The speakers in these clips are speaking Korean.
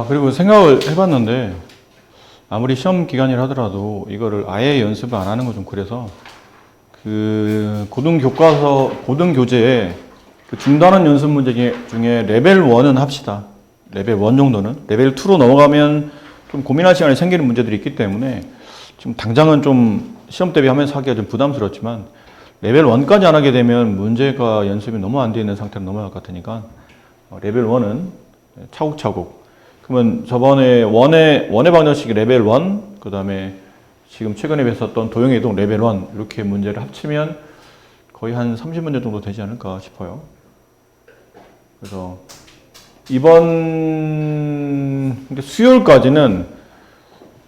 그리고 생각을 해봤는데, 아무리 시험 기간이라 하더라도 이거를 아예 연습을 안 하는 건 좀 그래서, 그 고등교재에 그 중단원 연습 문제 중에 레벨 1은 합시다. 레벨 1 정도는. 레벨 2로 넘어가면 좀 고민할 시간이 생기는 문제들이 있기 때문에 지금 당장은 좀 시험 대비하면서 하기가 좀 부담스럽지만 레벨 1까지 안 하게 되면 문제가 연습이 너무 안 되어 있는 상태로 넘어갈 것 같으니까 레벨 1은 차곡차곡. 그러면 저번에 원의 방정식 레벨 1, 그 다음에 지금 최근에 배웠었던 도형이동 레벨 1 이렇게 문제를 합치면 거의 한 30문제 정도 되지 않을까 싶어요. 그래서 이번 수요일까지는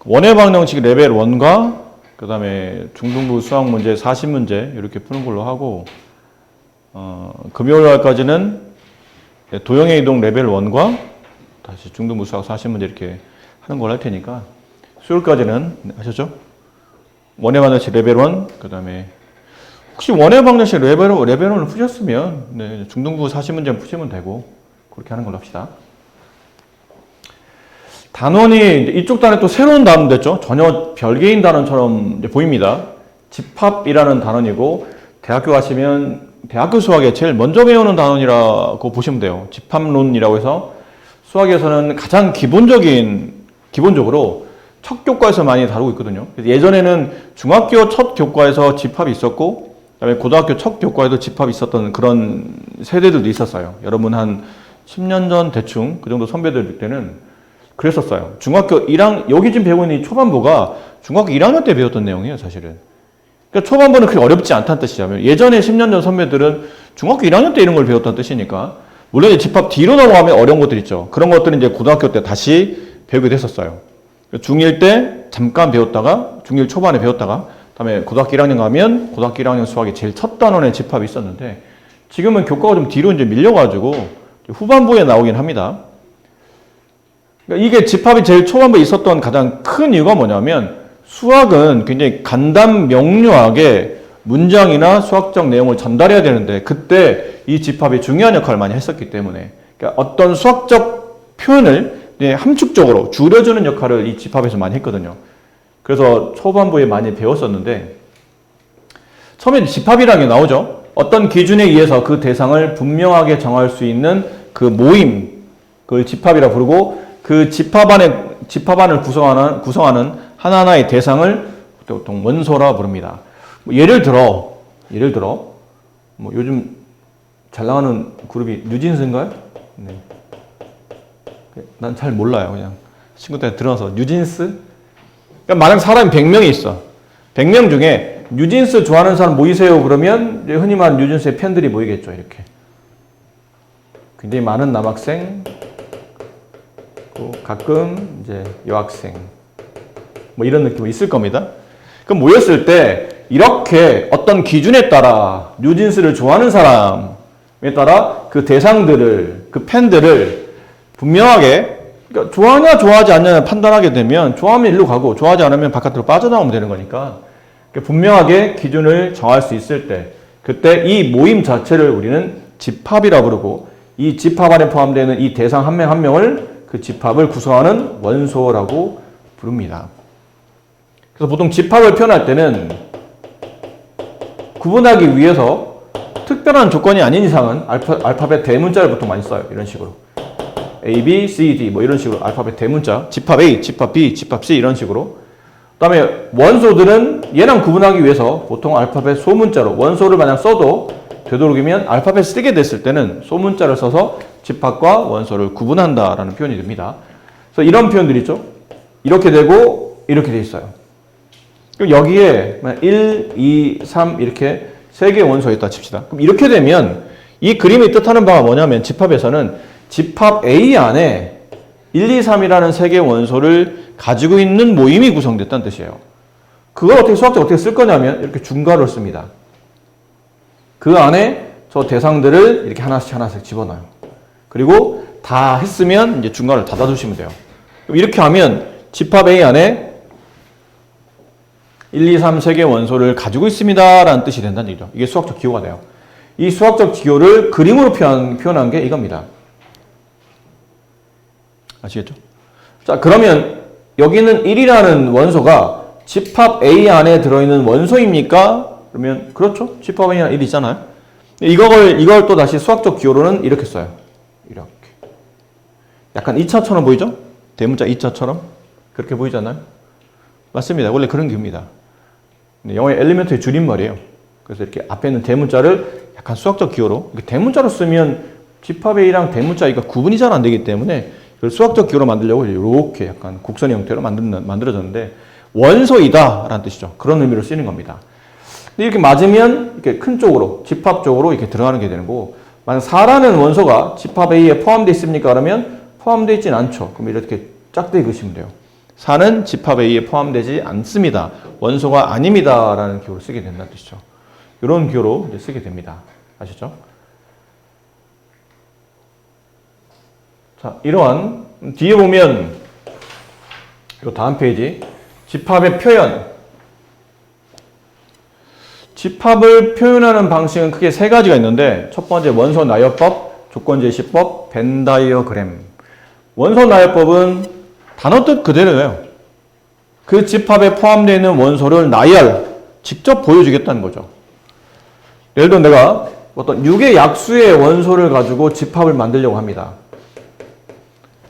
원의 방정식 레벨 1과 그 다음에 중등부 수학 문제 40문제 이렇게 푸는 걸로 하고 금요일까지는 도형의 이동 레벨 1과 다시 중등부 수학 40문제 이렇게 하는 걸 할 테니까 수요일까지는 아셨죠? 원의 방정식 레벨 1, 그 다음에 혹시 원의 방정식 레벨 1을 푸셨으면 중등부 40문제 푸시면 되고 그렇게 하는 걸로 합시다. 단원이 이쪽 단에 또 새로운 단원 됐죠? 전혀 별개인 단원처럼 보입니다. 집합이라는 단원이고 대학교 가시면 대학교 수학에 제일 먼저 배우는 단원이라고 보시면 돼요. 집합론이라고 해서 수학에서는 가장 기본적으로 첫 교과에서 많이 다루고 있거든요. 예전에는 중학교 첫 교과에서 집합이 있었고 그다음에 고등학교 첫 교과에도 집합이 있었던 그런 세대들도 있었어요. 여러분 한 10년 전 대충 그 정도 선배들 때는 그랬었어요. 중학교 1학년, 여기 지금 배우고 있는 이 초반부가 중학교 1학년 때 배웠던 내용이에요, 사실은. 그러니까 초반부는 그렇게 어렵지 않다는 뜻이죠. 예전에 10년 전 선배들은 중학교 1학년 때 이런 걸 배웠다는 뜻이니까, 물론 이제 집합 뒤로 넘어가면 어려운 것들 있죠. 그런 것들은 이제 고등학교 때 다시 배우게 됐었어요. 중1 때 잠깐 배웠다가, 중1 초반에 배웠다가, 다음에 고등학교 1학년 가면 고등학교 1학년 수학이 제일 첫 단원의 집합이 있었는데, 지금은 교과가 좀 뒤로 이제 밀려가지고 후반부에 나오긴 합니다. 그러니까 이게 집합이 제일 초반부에 있었던 가장 큰 이유가 뭐냐면 수학은 굉장히 간단 명료하게 문장이나 수학적 내용을 전달해야 되는데 그때 이 집합이 중요한 역할을 많이 했었기 때문에 그러니까 어떤 수학적 표현을 함축적으로 줄여주는 역할을 이 집합에서 많이 했거든요. 그래서 초반부에 많이 배웠었는데 처음에 집합이라는 게 나오죠. 어떤 기준에 의해서 그 대상을 분명하게 정할 수 있는 그 모임, 그걸 집합이라 부르고 그 집합안을 구성하는 하나하나의 대상을 보통 원소라 부릅니다. 예를 들어 뭐 요즘 잘 나가는 그룹이 뉴진스인가요? 네. 난 잘 몰라요. 그냥 친구들한테 들어서 뉴진스? 그러니까 만약 사람이 100명이 있어. 100명 중에 뉴진스 좋아하는 사람 모이세요 그러면 흔히 말하는 뉴진스의 팬들이 모이겠죠. 이렇게 굉장히 많은 남학생, 가끔 이제 여학생 뭐 이런 느낌이 있을 겁니다. 그럼 모였을 때 이렇게 어떤 기준에 따라 뉴진스를 좋아하는 사람에 따라 그 대상들을, 그 팬들을 분명하게 그러니까 좋아하냐 좋아하지 않냐 판단하게 되면 좋아하면 일로 가고 좋아하지 않으면 바깥으로 빠져나오면 되는 거니까 분명하게 기준을 정할 수 있을 때 그때 이 모임 자체를 우리는 집합이라고 부르고 이 집합 안에 포함되는 이 대상 한 명 한 명을 그 집합을 구성하는 원소라고 부릅니다. 그래서 보통 집합을 표현할 때는 구분하기 위해서 특별한 조건이 아닌 이상은 알파벳 대문자를 보통 많이 써요. 이런 식으로 A, B, C, D 뭐 이런 식으로 알파벳 대문자 집합 A, 집합 B, 집합 C 이런 식으로 그 다음에 원소들은 얘랑 구분하기 위해서 보통 알파벳 소문자로 원소를 만약 써도 되도록이면 알파벳 쓰게 됐을 때는 소문자를 써서 집합과 원소를 구분한다라는 표현이 됩니다. 그래서 이런 표현들이 있죠. 이렇게 되고 이렇게 돼 있어요. 그럼 여기에 1, 2, 3 이렇게 세 개의 원소가 있다 칩시다. 그럼 이렇게 되면 이 그림이 뜻하는 바가 뭐냐면 집합에서는 집합 A 안에 1, 2, 3이라는 세 개의 원소를 가지고 있는 모임이 구성됐다는 뜻이에요. 그걸 어떻게 수학적으로 어떻게 쓸 거냐면 이렇게 중괄호를 씁니다. 그 안에 저 대상들을 이렇게 하나씩 집어넣어요. 그리고 다 했으면 이제 중괄호를 닫아주시면 돼요. 그럼 이렇게 하면 집합 A 안에 1, 2, 3 세 개의 원소를 가지고 있습니다 라는 뜻이 된다는 얘기죠. 이게 수학적 기호가 돼요. 이 수학적 기호를 그림으로 표현한 게 이겁니다. 아시겠죠? 자, 그러면 여기는 1이라는 원소가 집합 A 안에 들어있는 원소입니까? 그러면 그렇죠. 집합 A 안에 1 있잖아요. 이걸 또 다시 수학적 기호로는 이렇게 써요. 이렇게. 약간 2차처럼 보이죠? 대문자 2차처럼? 그렇게 보이지 않나요? 맞습니다. 원래 그런 기호입니다. 영어의 엘리멘트의 줄임말이에요. 그래서 이렇게 앞에 있는 대문자를 약간 수학적 기호로, 대문자로 쓰면 집합 A랑 대문자 A가 구분이 잘 안 되기 때문에 그걸 수학적 기호로 만들려고 이렇게 약간 곡선 형태로 만들어졌는데 원소이다 라는 뜻이죠. 그런 의미로 쓰이는 겁니다. 근데 이렇게 맞으면 이렇게 큰 쪽으로, 집합 쪽으로 이렇게 들어가는 게 되는 거고, 만약 4라는 원소가 집합 A에 포함되어 있습니까? 그러면 포함되어 있진 않죠. 그럼 이렇게 짝대기 그시면 돼요. 4는 집합 A에 포함되지 않습니다. 원소가 아닙니다. 라는 기호를 쓰게 된다는 뜻이죠. 이런 기호로 이제 쓰게 됩니다. 아시죠? 자, 이러한, 뒤에 보면, 이 다음 페이지, 집합의 표현. 집합을 표현하는 방식은 크게 세 가지가 있는데, 첫 번째 원소 나열법, 조건 제시법, 벤 다이어그램. 원소 나열법은 단어 뜻 그대로예요. 그 집합에 포함되어 있는 원소를 나열, 직접 보여주겠다는 거죠. 예를 들어 내가 어떤 6의 약수의 원소를 가지고 집합을 만들려고 합니다.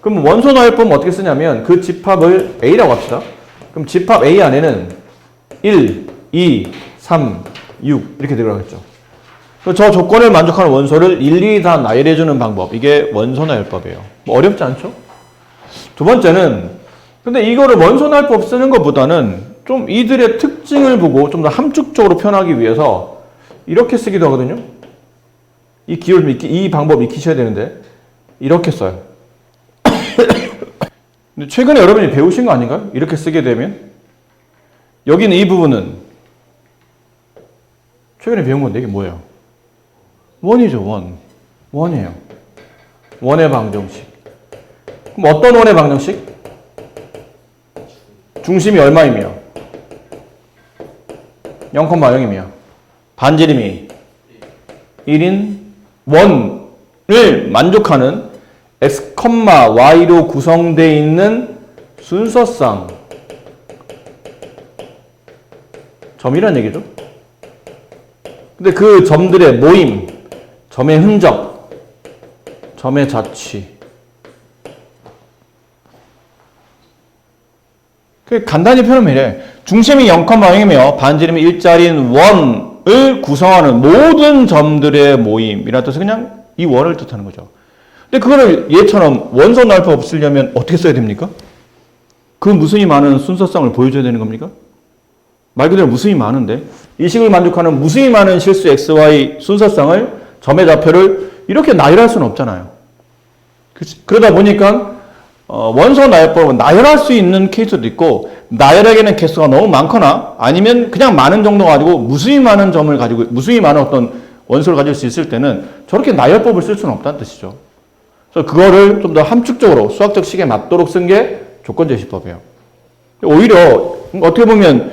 그럼 원소 나열법은 어떻게 쓰냐면 그 집합을 A라고 합시다. 그럼 집합 A 안에는 1, 2, 3, 6 이렇게 들어가겠죠. 저 조건을 만족하는 원소를 일일이 다 나열해주는 방법. 이게 원소 나열법이에요. 뭐 어렵지 않죠? 두 번째는 근데 이거를 원소 나열법 쓰는 것보다는 좀 이들의 특징을 보고 좀 더 함축적으로 표현하기 위해서 이렇게 쓰기도 하거든요. 이 방법 익히셔야 되는데 이렇게 써요. 근데 최근에 여러분이 배우신 거 아닌가요? 이렇게 쓰게 되면 여기는 이 부분은 최근에 배운 건데 이게 뭐예요? 원이죠. 원이에요. 원의 방정식. 그럼 어떤 원의 방정식? 중심이 얼마이며 0,0이며 반지름이 1인 원을 만족하는 x, y로 구성되어 있는 순서상 점이란 얘기죠. 근데 그 점들의 모임, 점의 흔적, 점의 자취. 간단히 표현하면 이래. 중심이 0,0이며 반지름이 일자리인 원을 구성하는 모든 점들의 모임이라는 뜻은 그냥 이 원을 뜻하는 거죠. 근데 그거를 얘처럼 원소 나열법 쓰려면 어떻게 써야 됩니까? 그 무수히 많은 순서성을 보여줘야 되는 겁니까? 말 그대로 무수히 많은데 이 식을 만족하는 무수히 많은 실수 XY 순서성을 점의 좌표를 이렇게 나열할 수는 없잖아요. 그러다 보니까 원소 나열법은 나열할 수 있는 케이스도 있고 나열하기에는 개수가 너무 많거나 아니면 그냥 많은 정도 가지고 무수히 많은 점을 가지고 무수히 많은 어떤 원소를 가질 수 있을 때는 저렇게 나열법을 쓸 수는 없다는 뜻이죠. 그래서 그거를 좀 더 함축적으로 수학적 식에 맞도록 쓴 게 조건제시법이에요. 오히려 어떻게 보면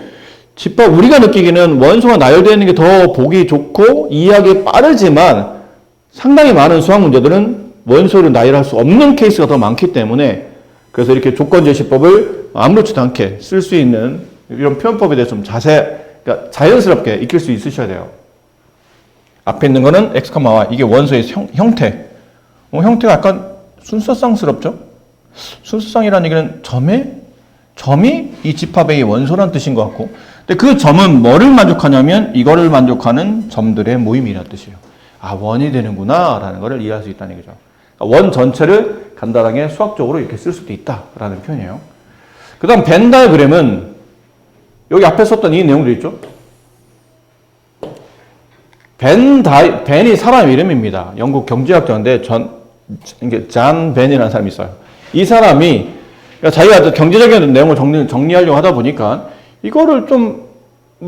집합 우리가 느끼기는 원소가 나열되어 있는 게 더 보기 좋고 이해하기 빠르지만 상당히 많은 수학 문제들은 원소를 나열할 수 없는 케이스가 더 많기 때문에 그래서 이렇게 조건제시법을 아무렇지도 않게 쓸 수 있는 이런 표현법에 대해서 좀 그러니까 자연스럽게 익힐 수 있으셔야 돼요. 앞에 있는 거는 x, y 이게 원소의 형태. 형태가 약간 순서상스럽죠? 순서상이라는 얘기는 점이 이 집합의 원소란 뜻인 것 같고 근데 그 점은 뭐를 만족하냐면 이거를 만족하는 점들의 모임이라는 뜻이에요. 아, 원이 되는구나 라는 것을 이해할 수 있다는 얘기죠. 원 전체를 간단하게 수학적으로 이렇게 쓸 수도 있다라는 표현이에요. 그 다음 벤 다이어그램은 여기 앞에 썼던 이 내용들 있죠? 벤이 사람 이름입니다. 영국 경제학자인데 잔 벤이라는 사람이 있어요. 이 사람이 자기가 경제적인 내용을 정리하려고 하다 보니까 이거를 좀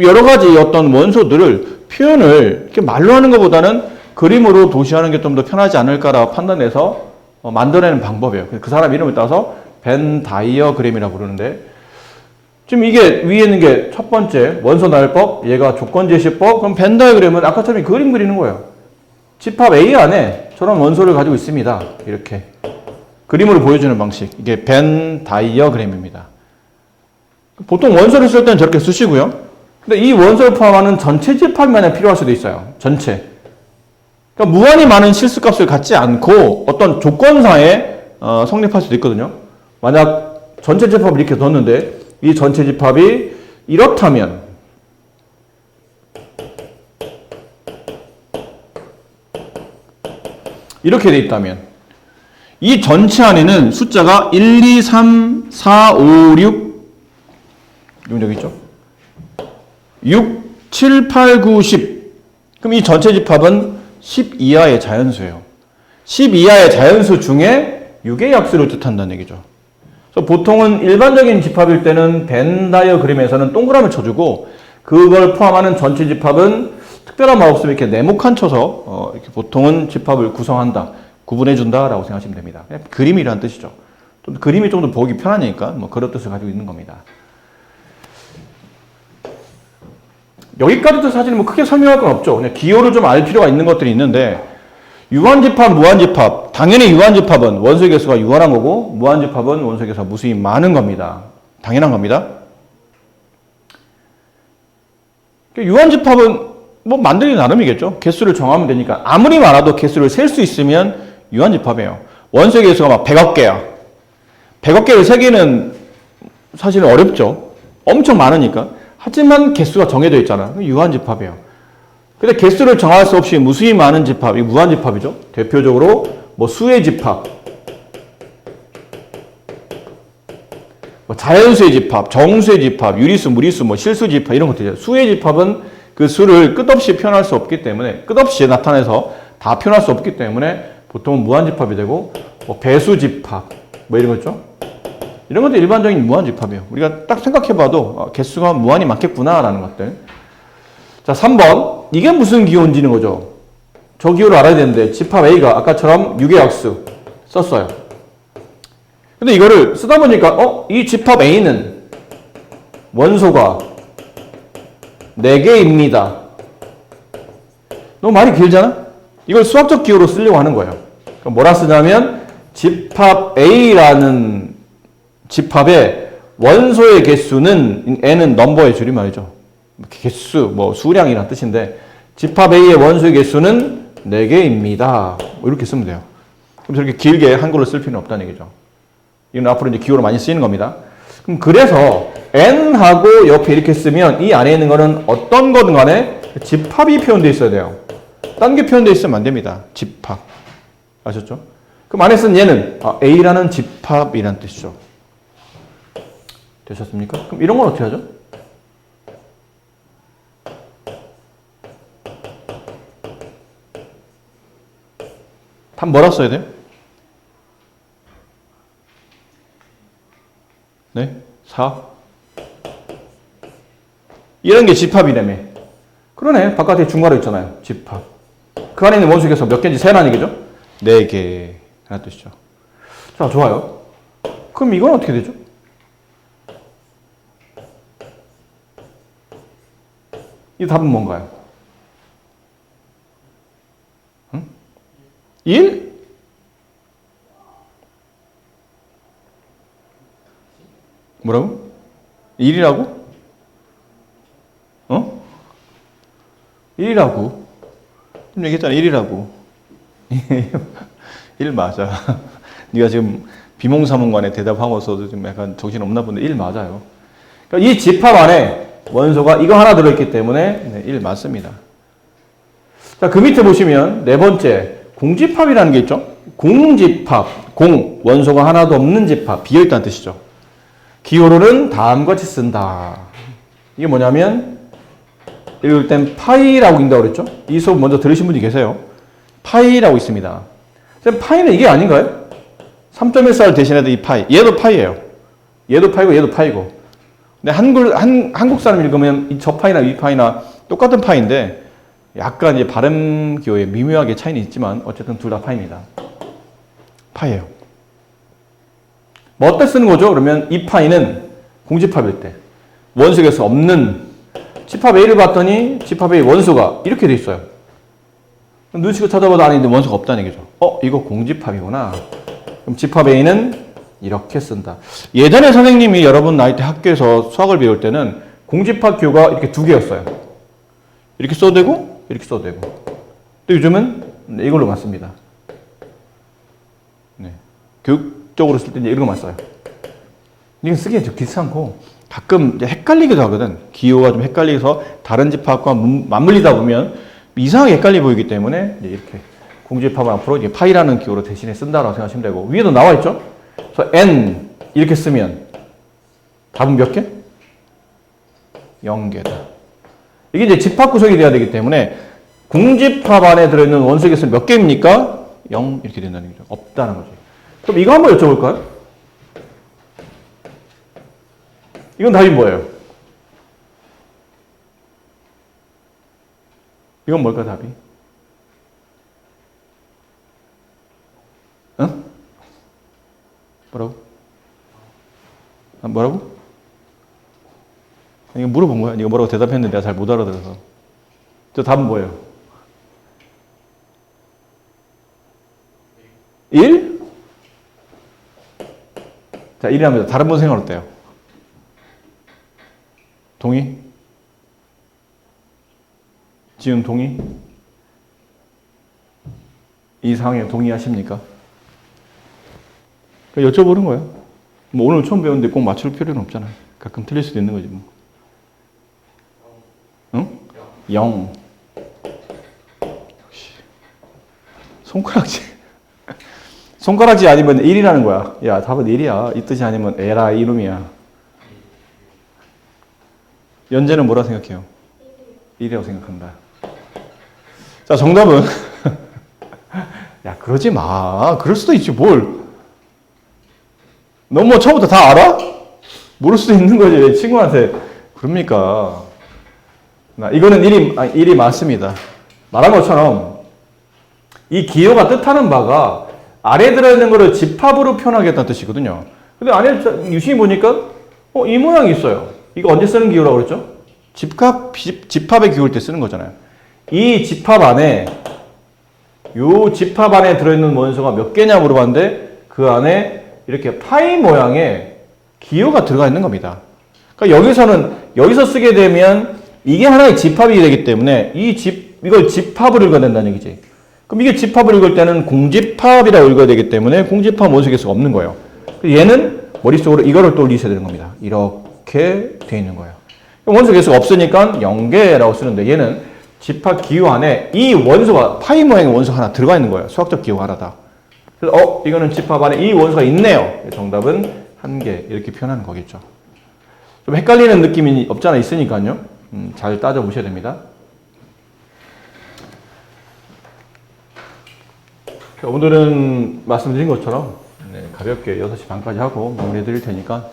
여러 가지 어떤 원소들을 표현을 이렇게 말로 하는 것보다는 그림으로 도시하는 게 좀 더 편하지 않을까라 판단해서 만들어내는 방법이에요. 그 사람 이름을 따서 벤 다이어그램이라고 부르는데 지금 이게 위에 있는 게 첫 번째 원소 나열법, 얘가 조건제시법, 그럼 벤 다이어그램은 아까처럼 그림 그리는 거예요. 집합 A 안에 저런 원소를 가지고 있습니다. 이렇게. 그림으로 보여주는 방식. 이게 벤 다이어그램입니다. 보통 원소를 쓸 때는 저렇게 쓰시고요. 근데 이 원소를 포함하는 전체 집합만이 필요할 수도 있어요. 전체. 그러니까 무한히 많은 실수값을 갖지 않고 어떤 조건상에 성립할 수도 있거든요. 만약 전체 집합을 이렇게 뒀는데 이 전체 집합이 이렇다면 이렇게 돼 있다면 이 전체 안에는 숫자가 1, 2, 3, 4, 5, 6 여기 있죠? 6, 7, 8, 9, 10 그럼 이 전체 집합은 10 이하의 자연수예요. 10 이하의 자연수 중에 6의 약수를 뜻한다는 얘기죠. 그래서 보통은 일반적인 집합일 때는 벤 다이어그램에서는 동그라미 쳐주고 그걸 포함하는 전체 집합은 특별한 말 없으면 이렇게 네모칸 쳐서 이렇게 보통은 집합을 구성한다, 구분해준다라고 생각하시면 됩니다. 그림이라는 뜻이죠. 좀 그림이 좀 더 보기 편하니까 뭐 그런 뜻을 가지고 있는 겁니다. 여기까지도 사실 뭐 크게 설명할 건 없죠. 그냥 기호를 좀 알 필요가 있는 것들이 있는데 유한집합, 무한집합. 당연히 유한집합은 원소의 개수가 유한한 거고 무한집합은 원소의 개수가 무수히 많은 겁니다. 당연한 겁니다. 유한집합은 뭐 만들기 나름이겠죠. 개수를 정하면 되니까. 아무리 많아도 개수를 셀 수 있으면 유한집합이에요. 원소의 개수가 막 100억 개야. 100억 개를 세기는 사실은 어렵죠. 엄청 많으니까. 하지만 개수가 정해져 있잖아. 유한집합이에요. 근데 개수를 정할 수 없이 무수히 많은 집합이 무한집합이죠. 대표적으로 뭐 수의 집합, 뭐 자연수의 집합, 정수의 집합, 유리수, 무리수, 뭐 실수 집합 이런 것들이죠. 수의 집합은 그 수를 끝없이 표현할 수 없기 때문에 끝없이 나타내서 다 표현할 수 없기 때문에 보통은 무한집합이 되고 뭐 배수 집합 뭐 이런 거 있죠. 이런 것도 일반적인 무한집합이에요. 우리가 딱 생각해봐도 개수가 무한히 많겠구나라는 것들. 자, 3번. 이게 무슨 기호인지는 거죠. 저 기호를 알아야 되는데 집합 A가 아까처럼 6의 약수 썼어요. 근데 이거를 쓰다 보니까 이 집합 A는 원소가 4개입니다. 너무 말이 길잖아? 이걸 수학적 기호로 쓰려고 하는 거예요. 그럼 뭐라 쓰냐면 집합 A라는 집합의 원소의 개수는 N은 넘버의 줄임말이죠. 개수, 뭐 수량이라는 뜻인데 집합 A의 원소의 개수는 4개입니다. 뭐 이렇게 쓰면 돼요. 그럼 저렇게 길게 한글로 쓸 필요는 없다는 얘기죠. 이건 앞으로 이제 기호로 많이 쓰이는 겁니다. 그럼 그래서 N하고 옆에 이렇게 쓰면 이 안에 있는 거는 어떤 거든 간에 집합이 표현되어 있어야 돼요. 딴 게 표현되어 있으면 안 됩니다. 집합. 아셨죠? 그럼 안에 쓴 얘는 A라는 집합이라는 뜻이죠. 되셨습니까? 그럼 이런 건 어떻게 하죠? 답 뭐라 써야 돼요? 네? 4? 이런 게 집합이라며. 그러네. 바깥에 중괄호 있잖아요. 집합. 그 안에 있는 원소 개수가 몇 개인지 세라는 얘기죠? 4개. 라는 뜻이죠. 자, 좋아요. 그럼 이건 어떻게 되죠? 이 답은 뭔가요? 1? 뭐라고? 1이라고? 1이라고. 좀 얘기했잖아. 1이라고. 1 맞아. 네가 지금 비몽사몽간에 대답하고서도 좀 약간 정신 없나 본데 1 맞아요. 그러니까 이 집합 안에 원소가 이거 하나 들어있기 때문에 1 맞습니다. 자, 그 밑에 보시면 네 번째 공집합이라는 게 있죠. 공집합, 원소가 하나도 없는 집합, 비어있다는 뜻이죠. 기호로는 다음과 같이 쓴다. 이게 뭐냐면 읽을 땐 파이라고 읽는다고 그랬죠. 이 수업 먼저 들으신 분이 계세요. 파이라고 있습니다. 선생님, 파이는 이게 아닌가요? 3.14를 대신해도 이 파이. 얘도 파이예요. 얘도 파이고 얘도 파이고. 근데 한국 사람 읽으면 저 파이나 이 파이나 똑같은 파이인데 약간 이제 발음 기호에 미묘하게 차이는 있지만 어쨌든 둘 다 파입니다. 파예요. 뭐 어때 쓰는 거죠? 그러면 이 파이는 공집합일 때 원소에서 없는 집합 A를 봤더니 집합 A 원소가 이렇게 돼 있어요. 눈치껏 찾아봐도 안에 있는 원소가 없다는 얘기죠. 이거 공집합이구나. 그럼 집합 A는 이렇게 쓴다. 예전에 선생님이 여러분 나이 때 학교에서 수학을 배울 때는 공집합 기호가 이렇게 두 개였어요. 이렇게 써도 되고 이렇게 써도 되고. 또 요즘은 이걸로만 씁니다. 네. 교육적으로 쓸 때는 이걸로만 써요. 이건 쓰기엔 좀 귀찮고 가끔 이제 헷갈리기도 하거든. 기호가 좀 헷갈려서 다른 집합과 맞물리다 보면 이상하게 헷갈려 보이기 때문에 이제 이렇게 공집합을 앞으로 이제 파이라는 기호로 대신에 쓴다라고 생각하시면 되고, 위에도 나와 있죠? 그래서 n 이렇게 쓰면 답은 몇 개? 0개다. 이게 이제 집합 구성이 돼야 되기 때문에 공집합 안에 들어있는 원소의 개수는 몇 개입니까? 0 이렇게 된다는 거죠. 없다는 거지. 그럼 이거 한번 여쭤볼까요? 이건 답이 뭐예요? 이건 뭘까 답이? 응? 뭐라고? 아, 뭐라고? 이거 물어본 거야. 이거 뭐라고 대답했는데 내가 잘 못 알아들어서. 저 답은 뭐예요? 1? 자, 1이랍니다. 다른 분 생각 어때요? 동의? 지은 동의? 이 상황에 동의하십니까? 여쭤보는 거예요. 뭐 오늘 처음 배웠는데 꼭 맞출 필요는 없잖아요. 가끔 틀릴 수도 있는 거지 뭐. 응? 0. 역시 손가락질. 손가락질 아니면 1이라는 거야. 야, 답은 1이야. 이 뜻이 아니면 에라 이놈이야. 연재는 뭐라 생각해요? 1이라고 생각한다. 자, 정답은 야, 그러지 마. 그럴 수도 있지 뭘. 너 뭐 처음부터 다 알아? 모를 수도 있는 거지. 왜 친구한테 그럽니까? 이거는 1이 맞습니다. 말한 것처럼 이 기호가 뜻하는 바가 아래에 들어있는 거를 집합으로 표현하겠다는 뜻이거든요. 근데 안에 유심히 보니까 이 모양이 있어요. 이거 언제 쓰는 기호라고 그랬죠? 집합의 기호일 때 쓰는 거잖아요. 이 집합 안에 들어있는 원소가 몇 개냐 물어봤는데 그 안에 이렇게 파이 모양의 기호가 들어가 있는 겁니다. 그러니까 여기서 쓰게 되면 이게 하나의 집합이 되기 때문에 이걸 집합을 읽어야 된다는 얘기지. 그럼 이게 집합을 읽을 때는 공집합이라고 읽어야 되기 때문에 공집합 원소 개수가 없는 거예요. 얘는 머릿속으로 이거를 또 올리셔야 되는 겁니다. 이렇게 돼 있는 거예요. 원소 개수가 없으니까 0개라고 쓰는데 얘는 집합 기호 안에 이 원소가 파이 모양의 원소가 하나 들어가 있는 거예요. 수학적 기호가 하나다. 그래서 이거는 집합 안에 이 원소가 있네요. 정답은 1개 이렇게 표현하는 거겠죠. 좀 헷갈리는 느낌이 없잖아 있으니까요. 잘 따져보셔야 됩니다. 자, 오늘은 말씀드린 것처럼 가볍게 6시 반까지 하고 마무리해 드릴 테니까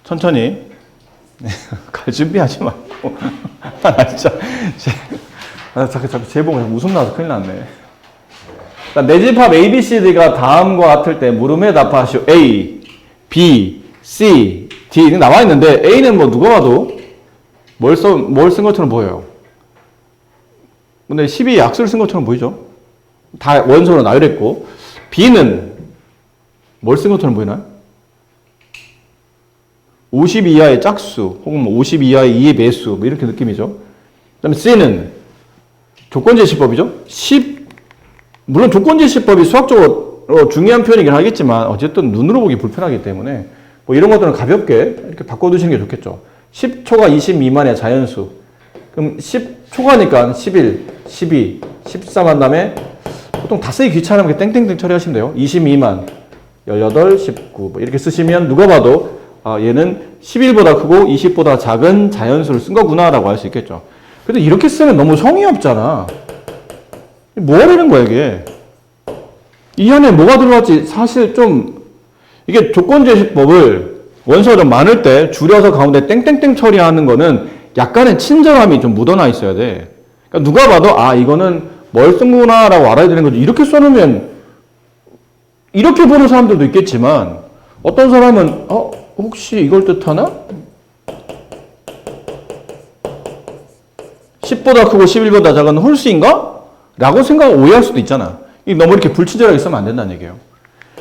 천천히 갈 준비하지 말고 진짜 자꾸 제 보고 웃음 나서 큰일 났네. 내 집합 A, B, C, D가 다음과 같을 때 물음에 답하시오. A, B, C, D 이렇게 나와 있는데 A는 뭐 누가 봐도 뭘 쓴 것처럼 보여요. 근데 12의 약수를 쓴 것처럼 보이죠? 다 원소로 나열했고 B는 뭘 쓴 것처럼 보이나요? 50 이하의 짝수 혹은 50 이하의 2의 매수 뭐 이렇게 느낌이죠. 그 다음에 C는 조건제시법이죠. 물론 조건제시법이 수학적으로 중요한 표현이긴 하겠지만 어쨌든 눈으로 보기 불편하기 때문에 뭐 이런 것들은 가볍게 이렇게 바꿔두시는 게 좋겠죠. 10초가 20 미만의 자연수. 그럼 10초가니까 11, 12, 13 한 다음에 보통 다 쓰기 귀찮으면 땡땡땡 처리하시면 돼요. 20 미만, 18, 19 뭐 이렇게 쓰시면 누가 봐도 얘는 11보다 크고 20보다 작은 자연수를 쓴 거구나 라고 할 수 있겠죠. 근데 이렇게 쓰면 너무 성의 없잖아. 뭐 하려는 거야 이게. 이 안에 뭐가 들어갔지 사실 좀 이게 조건제시법을 원소가 좀 많을 때 줄여서 가운데 땡땡땡 처리하는 거는 약간의 친절함이 좀 묻어나 있어야 돼. 그러니까 누가 봐도 이거는 뭘 쓴구나 라고 알아야 되는 거지. 이렇게 써놓으면 이렇게 보는 사람들도 있겠지만 어떤 사람은 혹시 이걸 뜻하나? 10보다 크고 11보다 작은 홀수인가? 라고 오해할 수도 있잖아. 너무 이렇게 불친절하게 쓰면 안 된다는 얘기예요.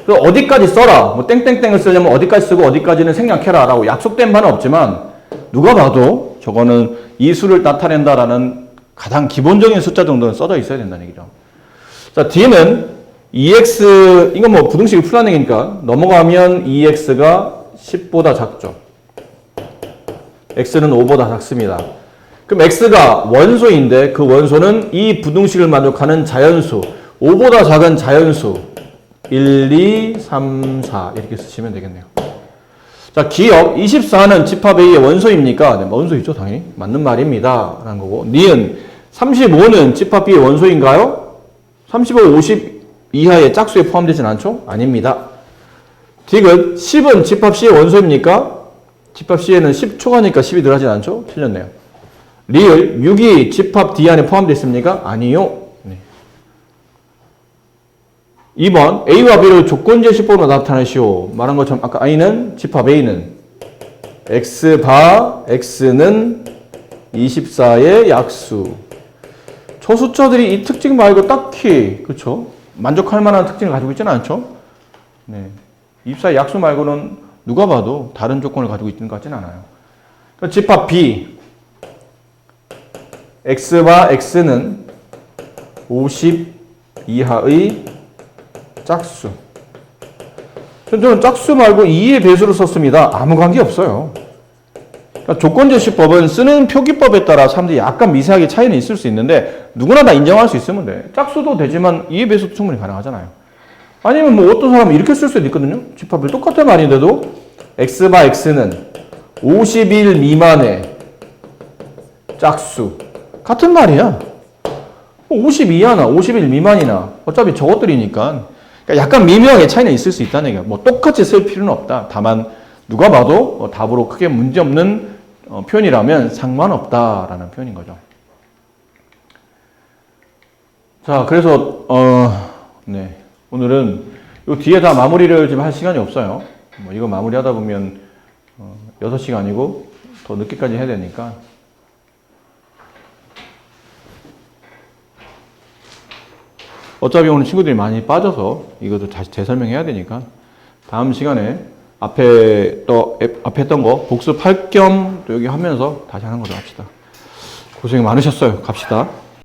그래서 어디까지 써라. 뭐 땡땡땡을 쓰려면 어디까지 쓰고 어디까지는 생략해라 라고 약속된 바는 없지만 누가 봐도 저거는 이 수를 나타낸다라는 가장 기본적인 숫자 정도는 써져 있어야 된다는 얘기죠. 자, D는 2x, 이건 뭐 부등식을 풀라는 얘기니까 넘어가면 2x가 10보다 작죠. x는 5보다 작습니다. 그럼 x가 원소인데 그 원소는 이 부등식을 만족하는 자연수, 5보다 작은 자연수 1, 2, 3, 4 이렇게 쓰시면 되겠네요. 자, 기억 24는 집합 A의 원소입니까? 네, 원소이죠, 당연히. 맞는 말입니다. 라는 거고. 니은 35는 집합 B의 원소인가요? 35, 50 이하의 짝수에 포함되진 않죠? 아닙니다. 디귿 10은 집합 C의 원소입니까? 집합 C에는 10 초과니까 10이 들어가진 않죠? 틀렸네요. 리을 6이 집합 D 안에 포함되어 있습니까? 아니요. 네. 2번 A와 B를 조건제시법으로 나타내시오. 말한 것처럼 아까 I는 집합 A는 X바 X는 24의 약수. 초수자들이 이 특징 말고 딱히 그렇죠? 만족할 만한 특징을 가지고 있지는 않죠? 네. 24의 약수 말고는 누가 봐도 다른 조건을 가지고 있는 것 같지는 않아요. 그러니까 집합 B X와 X는 50 이하의 짝수. 저는 짝수 말고 2의 배수로 썼습니다. 아무 관계 없어요. 그러니까 조건제시법은 쓰는 표기법에 따라 사람들이 약간 미세하게 차이는 있을 수 있는데 누구나 다 인정할 수 있으면 돼. 짝수도 되지만 2의 배수도 충분히 가능하잖아요. 아니면 뭐 어떤 사람은 이렇게 쓸 수도 있거든요. 집합을 똑같은 말인데도 X바 X는 51 미만의 짝수. 같은 말이야. 50 이하나 51 미만이나 어차피 저것들이니까 그러니까 약간 미묘하게 차이는 있을 수 있다는 얘기야. 뭐 똑같이 쓸 필요는 없다. 다만 누가 봐도 답으로 크게 문제없는 표현이라면 상관없다라는 표현인 거죠. 자, 그래서 네, 오늘은 요 뒤에 다 마무리를 지금 할 시간이 없어요. 뭐 이거 마무리하다 보면 6시간이고 더 늦게까지 해야 되니까. 어차피 오늘 친구들이 많이 빠져서 이것도 다시 재설명해야 되니까 다음 시간에 앞에 했던 거 복습할 겸 또 여기 하면서 다시 하는 걸로 합시다. 고생 많으셨어요. 갑시다.